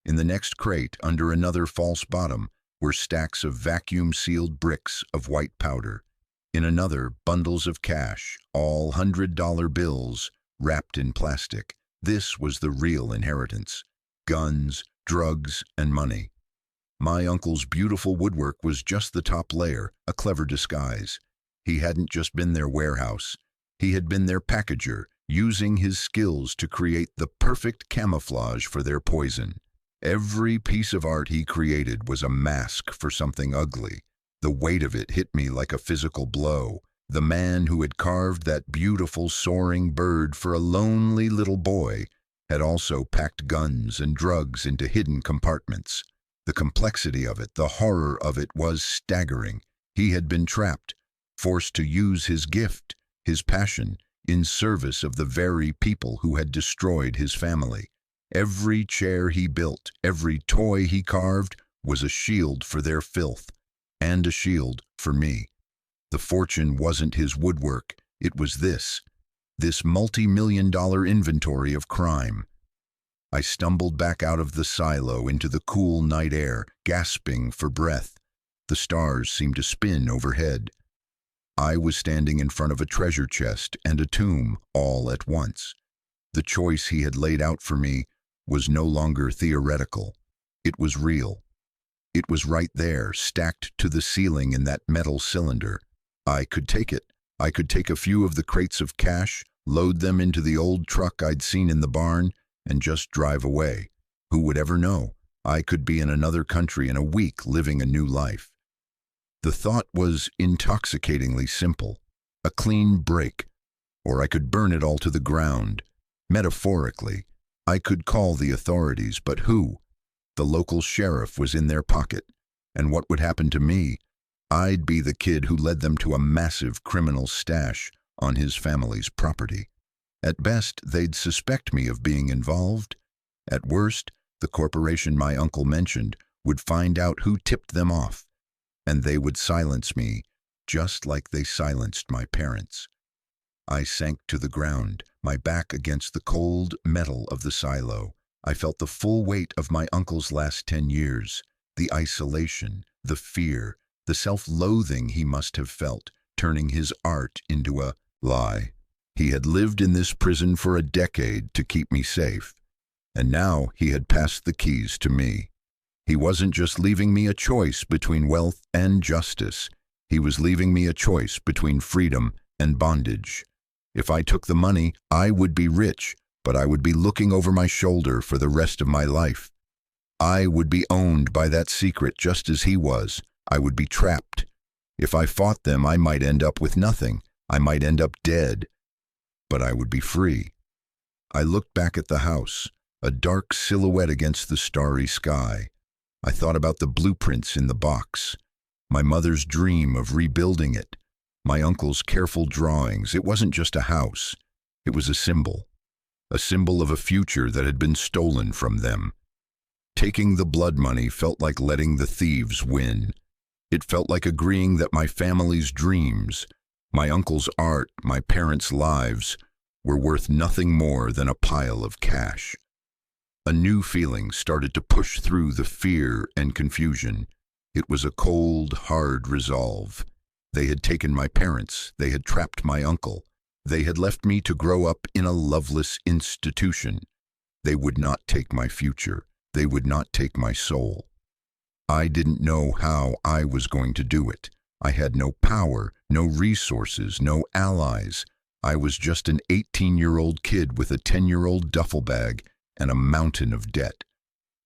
In the next crate, under another false bottom, were stacks of vacuum-sealed bricks of white powder. In another, bundles of cash, all $100 bills, wrapped in plastic. This was the real inheritance. Guns, drugs, and money. My uncle's beautiful woodwork was just the top layer, a clever disguise. He hadn't just been their warehouse. He had been their packager, using his skills to create the perfect camouflage for their poison. Every piece of art he created was a mask for something ugly. The weight of it hit me like a physical blow. The man who had carved that beautiful soaring bird for a lonely little boy had also packed guns and drugs into hidden compartments. The complexity of it, the horror of it was staggering. He had been trapped, forced to use his gift, his passion, in service of the very people who had destroyed his family. Every chair he built, every toy he carved, was a shield for their filth, and a shield for me. The fortune wasn't his woodwork, it was this multi-million-dollar inventory of crime. I stumbled back out of the silo into the cool night air, gasping for breath. The stars seemed to spin overhead. I was standing in front of a treasure chest and a tomb all at once. The choice he had laid out for me was no longer theoretical. It was real. It was right there, stacked to the ceiling in that metal cylinder. I could take it. I could take a few of the crates of cash, load them into the old truck I'd seen in the barn, and just drive away. Who would ever know? I could be in another country in a week, living a new life. The thought was intoxicatingly simple. A clean break. Or I could burn it all to the ground. Metaphorically, I could call the authorities, but who? The local sheriff was in their pocket. And what would happen to me? I'd be the kid who led them to a massive criminal stash on his family's property. At best, they'd suspect me of being involved. At worst, the corporation my uncle mentioned would find out who tipped them off, and they would silence me, just like they silenced my parents. I sank to the ground, my back against the cold metal of the silo. I felt the full weight of my uncle's last 10 years, the isolation, the fear, the self-loathing he must have felt, turning his art into a lie. He had lived in this prison for a decade to keep me safe, and now he had passed the keys to me. He wasn't just leaving me a choice between wealth and justice. He was leaving me a choice between freedom and bondage. If I took the money, I would be rich, but I would be looking over my shoulder for the rest of my life. I would be owned by that secret just as he was. I would be trapped. If I fought them, I might end up with nothing. I might end up dead. But I would be free. I looked back at the house, a dark silhouette against the starry sky. I thought about the blueprints in the box, my mother's dream of rebuilding it, my uncle's careful drawings. It wasn't just a house. It was a symbol of a future that had been stolen from them. Taking the blood money felt like letting the thieves win. It felt like agreeing that my family's dreams, my uncle's art, my parents' lives, were worth nothing more than a pile of cash. A new feeling started to push through the fear and confusion. It was a cold, hard resolve. They had taken my parents. They had trapped my uncle. They had left me to grow up in a loveless institution. They would not take my future. They would not take my soul. I didn't know how I was going to do it. I had no power, no resources, no allies. I was just an 18-year-old kid with a 10-year-old duffel bag and a mountain of debt.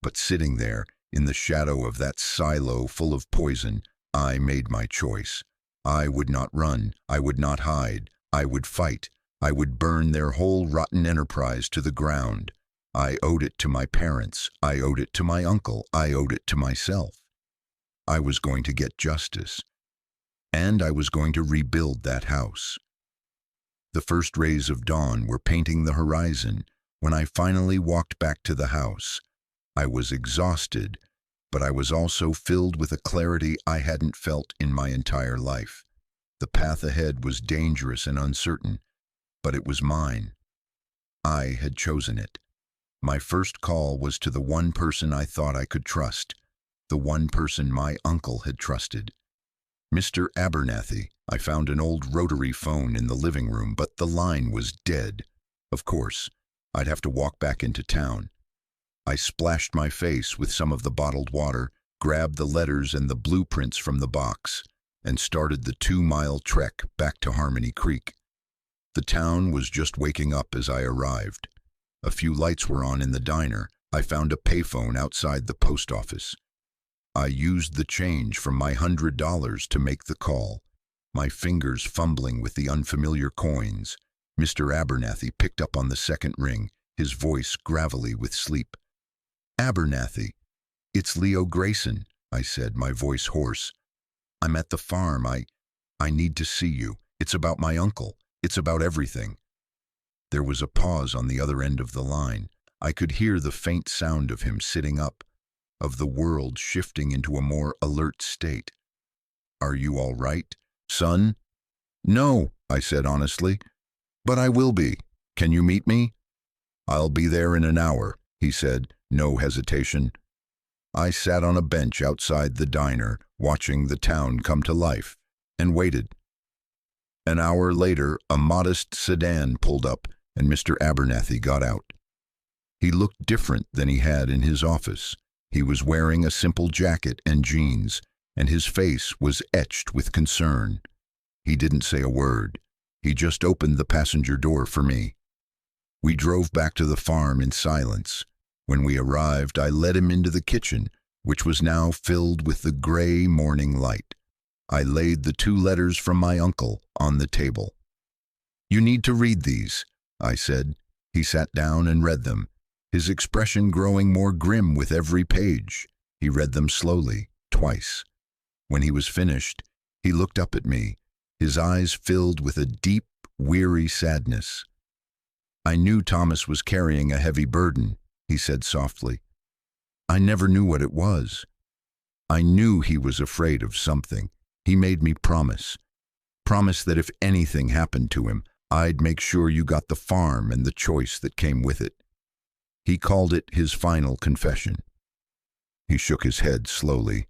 But sitting there, in the shadow of that silo full of poison, I made my choice. I would not run. I would not hide. I would fight. I would burn their whole rotten enterprise to the ground. I owed it to my parents. I owed it to my uncle. I owed it to myself. I was going to get justice. And I was going to rebuild that house. The first rays of dawn were painting the horizon when I finally walked back to the house. I was exhausted, but I was also filled with a clarity I hadn't felt in my entire life. The path ahead was dangerous and uncertain, but it was mine. I had chosen it. My first call was to the one person I thought I could trust, the one person my uncle had trusted. Mr. Abernathy. I found an old rotary phone in the living room, but the line was dead. Of course, I'd have to walk back into town. I splashed my face with some of the bottled water, grabbed the letters and the blueprints from the box, and started the 2-mile trek back to Harmony Creek. The town was just waking up as I arrived. A few lights were on in the diner. I found a payphone outside the post office. I used the change from my $100 to make the call, my fingers fumbling with the unfamiliar coins. Mr. Abernathy picked up on the second ring, his voice gravelly with sleep. "Abernathy, it's Leo Grayson," I said, my voice hoarse. "I'm at the farm. I need to see you. It's about my uncle. It's about everything." There was a pause on the other end of the line. I could hear the faint sound of him sitting up, of the world shifting into a more alert state. "Are you all right, son?" "No," I said honestly, "but I will be. Can you meet me?" "I'll be there in an hour," he said, no hesitation. I sat on a bench outside the diner, watching the town come to life, and waited. An hour later, a modest sedan pulled up, and Mr. Abernathy got out. He looked different than he had in his office. He was wearing a simple jacket and jeans, and his face was etched with concern. He didn't say a word. He just opened the passenger door for me. We drove back to the farm in silence. When we arrived, I led him into the kitchen, which was now filled with the gray morning light. I laid the 2 letters from my uncle on the table. "You need to read these," I said. He sat down and read them, his expression growing more grim with every page. He read them slowly, twice. When he was finished, he looked up at me, his eyes filled with a deep, weary sadness. "I knew Thomas was carrying a heavy burden," he said softly. "I never knew what it was. I knew he was afraid of something. He made me promise that if anything happened to him, I'd make sure you got the farm and the choice that came with it." He called it his final confession. He shook his head slowly.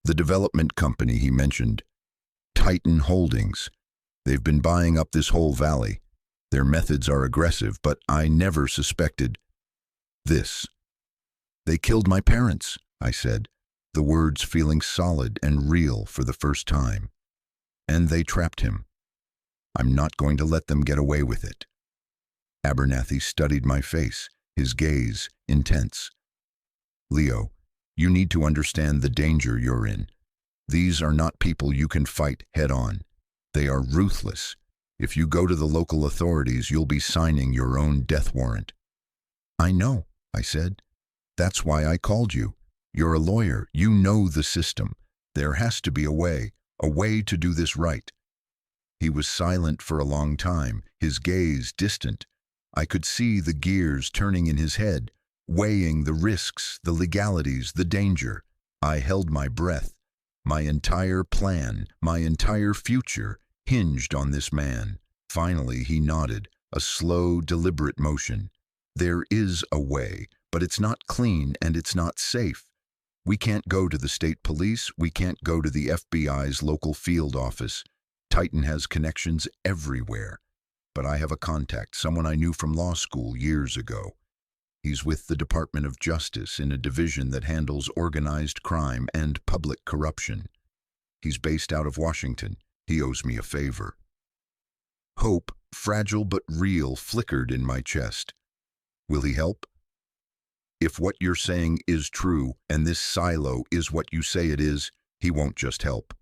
"The development company he mentioned, Titan Holdings. They've been buying up this whole valley. Their methods are aggressive, but I never suspected this." "They killed my parents," I said, the words feeling solid and real for the first time. "And they trapped him. I'm not going to let them get away with it." Abernathy studied my face, his gaze intense. "Leo, you need to understand the danger you're in. These are not people you can fight head-on. They are ruthless. If you go to the local authorities, you'll be signing your own death warrant." "I know," I said. "That's why I called you. You're a lawyer. You know the system. There has to be a way to do this right." He was silent for a long time, his gaze distant. I could see the gears turning in his head, weighing the risks, the legalities, the danger. I held my breath. My entire plan, my entire future, hinged on this man. Finally, he nodded, a slow, deliberate motion. "There is a way, but it's not clean and it's not safe. We can't go to the state police, we can't go to the FBI's local field office. Titan has connections everywhere. But I have a contact, someone I knew from law school years ago. He's with the Department of Justice in a division that handles organized crime and public corruption. He's based out of Washington. He owes me a favor." Hope, fragile but real, flickered in my chest. "Will he help?" "If what you're saying is true, and this silo is what you say it is, he won't just help.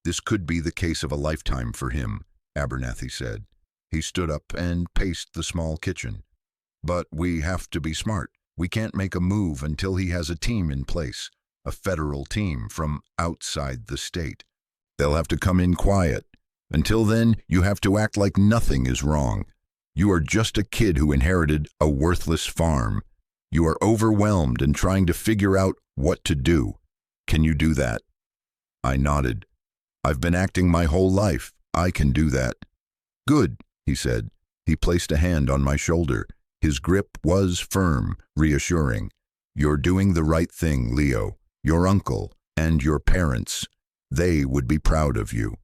This could be the case of a lifetime for him," Abernathy said. He stood up and paced the small kitchen. "But we have to be smart. We can't make a move until he has a team in place, a federal team from outside the state. They'll have to come in quiet. Until then, you have to act like nothing is wrong. You are just a kid who inherited a worthless farm. You are overwhelmed and trying to figure out what to do. Can you do that?" I nodded. "I've been acting my whole life. I can do that." "Good," he said. He placed a hand on my shoulder. His grip was firm, reassuring. "You're doing the right thing, Leo. Your uncle and your parents, they would be proud of you."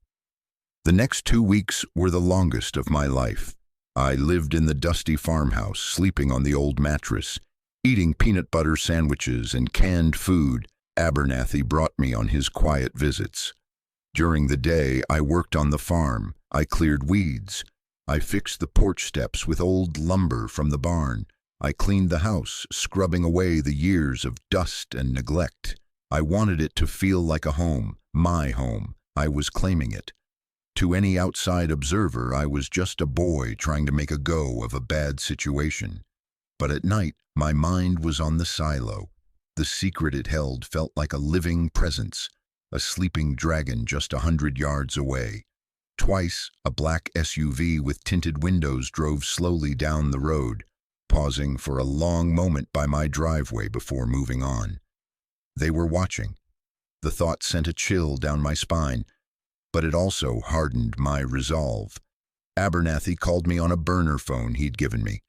The next 2 weeks were the longest of my life. I lived in the dusty farmhouse, sleeping on the old mattress, eating peanut butter sandwiches and canned food Abernathy brought me on his quiet visits. During the day, I worked on the farm. I cleared weeds. I fixed the porch steps with old lumber from the barn. I cleaned the house, scrubbing away the years of dust and neglect. I wanted it to feel like a home, my home. I was claiming it. To any outside observer, I was just a boy trying to make a go of a bad situation. But at night, my mind was on the silo. The secret it held felt like a living presence, a sleeping dragon just 100 yards away. Twice, a black SUV with tinted windows drove slowly down the road, pausing for a long moment by my driveway before moving on. They were watching. The thought sent a chill down my spine, but it also hardened my resolve. Abernathy called me on a burner phone he'd given me.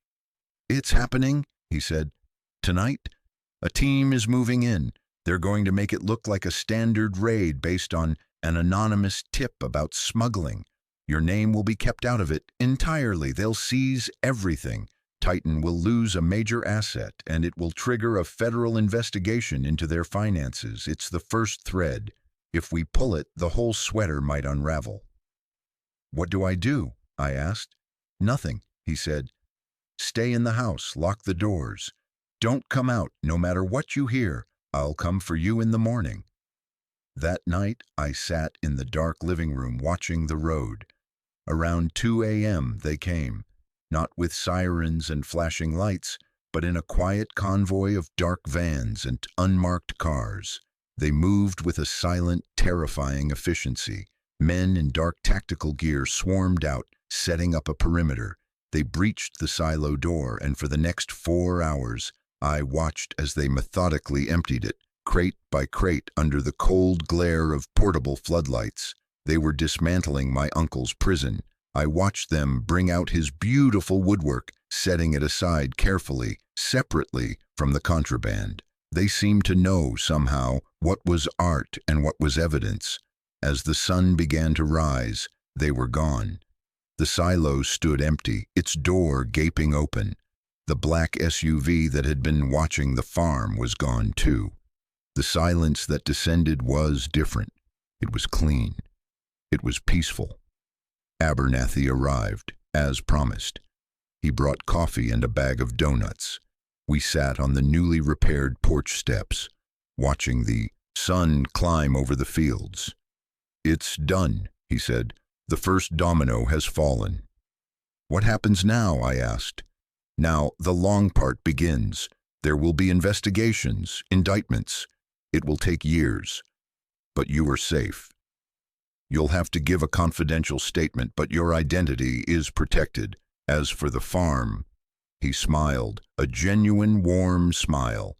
"It's happening," he said. "Tonight, a team is moving in. They're going to make it look like a standard raid based on an anonymous tip about smuggling. Your name will be kept out of it entirely. They'll seize everything. Titan will lose a major asset, and it will trigger a federal investigation into their finances. It's the first thread. If we pull it, the whole sweater might unravel." "What do I do?" I asked. "Nothing," he said. "Stay in the house, lock the doors. Don't come out, no matter what you hear. I'll come for you in the morning." That night, I sat in the dark living room watching the road. Around 2 a.m. they came, not with sirens and flashing lights, but in a quiet convoy of dark vans and unmarked cars. They moved with a silent, terrifying efficiency. Men in dark tactical gear swarmed out, setting up a perimeter. They breached the silo door, and for the next 4 hours, I watched as they methodically emptied it, crate by crate, under the cold glare of portable floodlights. They were dismantling my uncle's prison. I watched them bring out his beautiful woodwork, setting it aside carefully, separately from the contraband. They seemed to know, somehow, what was art and what was evidence. As the sun began to rise, they were gone. The silo stood empty, its door gaping open. The black SUV that had been watching the farm was gone too. The silence that descended was different. It was clean. It was peaceful. Abernathy arrived, as promised. He brought coffee and a bag of donuts. We sat on the newly repaired porch steps, watching the sun climb over the fields. "It's done," he said. "The first domino has fallen." "What happens now?" I asked. "Now the long part begins. There will be investigations, indictments. It will take years. But you are safe. You'll have to give a confidential statement, but your identity is protected. As for the farm," he smiled, a genuine warm smile.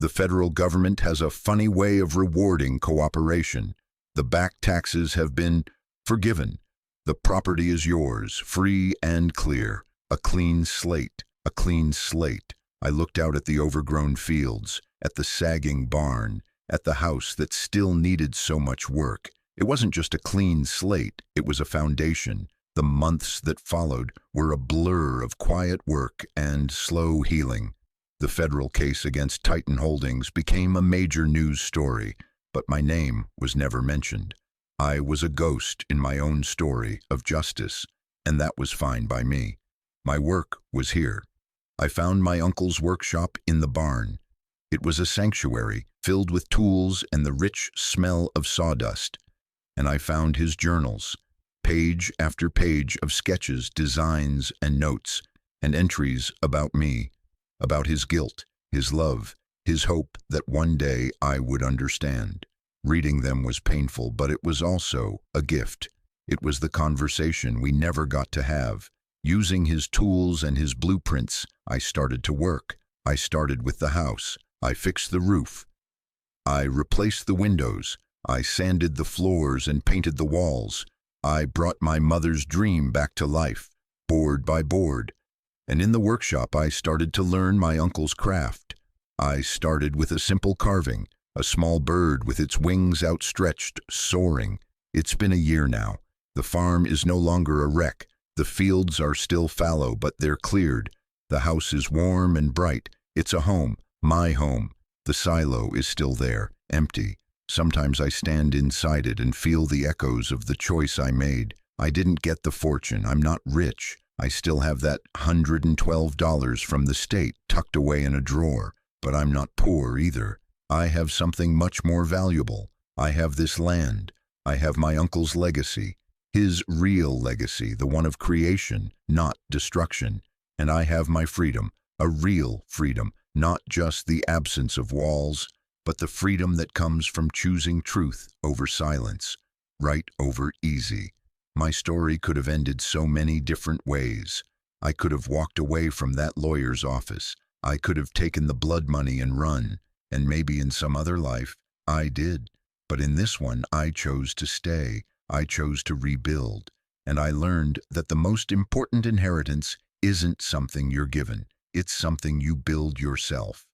"The federal government has a funny way of rewarding cooperation. The back taxes have been forgiven. The property is yours, free and clear. A clean slate, a clean slate." I looked out at the overgrown fields, at the sagging barn, at the house that still needed so much work. It wasn't just a clean slate, it was a foundation. The months that followed were a blur of quiet work and slow healing. The federal case against Titan Holdings became a major news story, but my name was never mentioned. I was a ghost in my own story of justice, and that was fine by me. My work was here. I found my uncle's workshop in the barn. It was a sanctuary filled with tools and the rich smell of sawdust. And I found his journals, page after page of sketches, designs, and notes, and entries about me, about his guilt, his love, his hope that one day I would understand. Reading them was painful, but it was also a gift. It was the conversation we never got to have. Using his tools and his blueprints, I started to work. I started with the house. I fixed the roof. I replaced the windows. I sanded the floors and painted the walls. I brought my mother's dream back to life, board by board. And in the workshop, I started to learn my uncle's craft. I started with a simple carving, a small bird with its wings outstretched, soaring. It's been a year now. The farm is no longer a wreck. The fields are still fallow, but they're cleared. The house is warm and bright. It's a home, my home. The silo is still there, empty. Sometimes I stand inside it and feel the echoes of the choice I made. I didn't get the fortune. I'm not rich. I still have that $112 from the state tucked away in a drawer. But I'm not poor either. I have something much more valuable. I have this land. I have my uncle's legacy. His real legacy, the one of creation, not destruction. And I have my freedom, a real freedom, not just the absence of walls, but the freedom that comes from choosing truth over silence, right over easy. My story could have ended so many different ways. I could have walked away from that lawyer's office. I could have taken the blood money and run, and maybe in some other life, I did. But in this one, I chose to stay. I chose to rebuild. And I learned that the most important inheritance isn't something you're given. It's something you build yourself,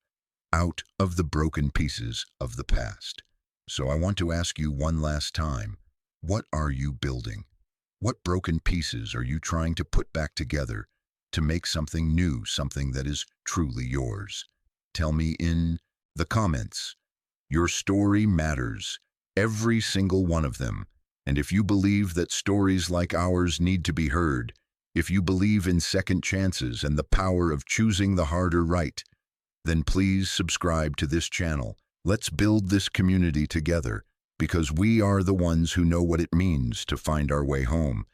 out of the broken pieces of the past. So I want to ask you one last time, what are you building? What broken pieces are you trying to put back together to make something new, something that is truly yours? Tell me in the comments. Your story matters, every single one of them. And if you believe that stories like ours need to be heard, if you believe in second chances and the power of choosing the harder right, then please subscribe to this channel. Let's build this community together, because we are the ones who know what it means to find our way home.